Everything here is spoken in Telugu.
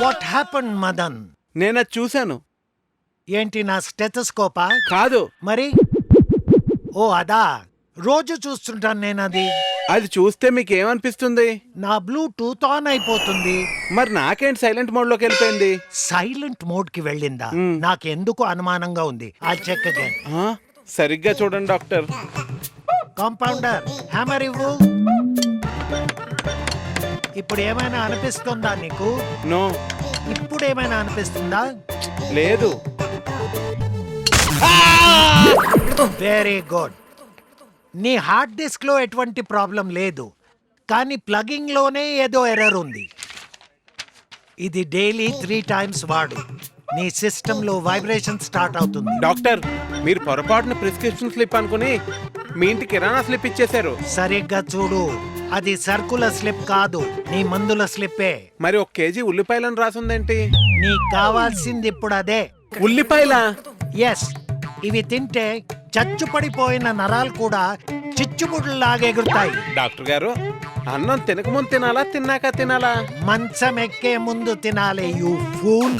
What happen Madan? నేనది చూశాను. ఏంటి నా స్టెథోస్కోపా? కాదు, మరి ఓ అదా, రోజు చూస్తుంటాను నేను అది. అది చూస్తే మీకేమనిపిస్తుంది? నా బ్లూటూత్ ఆన్ అయిపోతుంది. మరి నాకేంటి సైలెంట్ మోడ్ లోకి వెళ్ళిపోయింది? సైలెంట్ మోడ్ కి వెళ్ళిందా? నాకెందుకు అనుమానంగా ఉంది. I check again. ఆ, సరిగ్గా చూడండి డాక్టర్. కాంపౌండర్, హ్యామర్ ఇవ్వు. ఇప్పుడు ఏమైనా అనిపిస్తుందా నీకు? నో. ఇప్పుడు ఏమైనా అనిపిస్తుందా? లేదు. Very good. నీ హార్డ్ డిస్క్ లో ఎటువంటి ప్రాబ్లం లేదు, కానీ ప్లగింగ్ లోనే ఏదో ఎర్రర్ ఉంది. ఇది డైలీ 3 times వాడు. నీ సిస్టమ్ లో వైబ్రేషన్ స్టార్ట్ అవుతుంది. డాక్టర్, మీరు పొరపాటున ప్రిస్క్రిప్షన్ స్లిప్ అనుకుని మీ ఇంటి కిరాణా స్లిప్ ఇచ్చేశారు. సరిగ్గా చూడు, అది సర్కుల స్లిప్ కాదు, నీ మందుల స్లిప్పే. మరి 1 kg ఉల్లిపాయలను రాసుందేంటి? నీకు కావాల్సింది ఇప్పుడు అదే. ఉల్లిపాయల? ఎస్, ఇవి తింటే చచ్చు పడిపోయిన నరాలు కూడా చిచ్చుబుడ్లాగా ఎగురుతాయి. డాక్టర్ గారు, అన్నం తినకముందు తినాలా, తిన్నాక తినాలా? మంచం ఎక్కే ముందు తినాలి, యూ ఫూల్.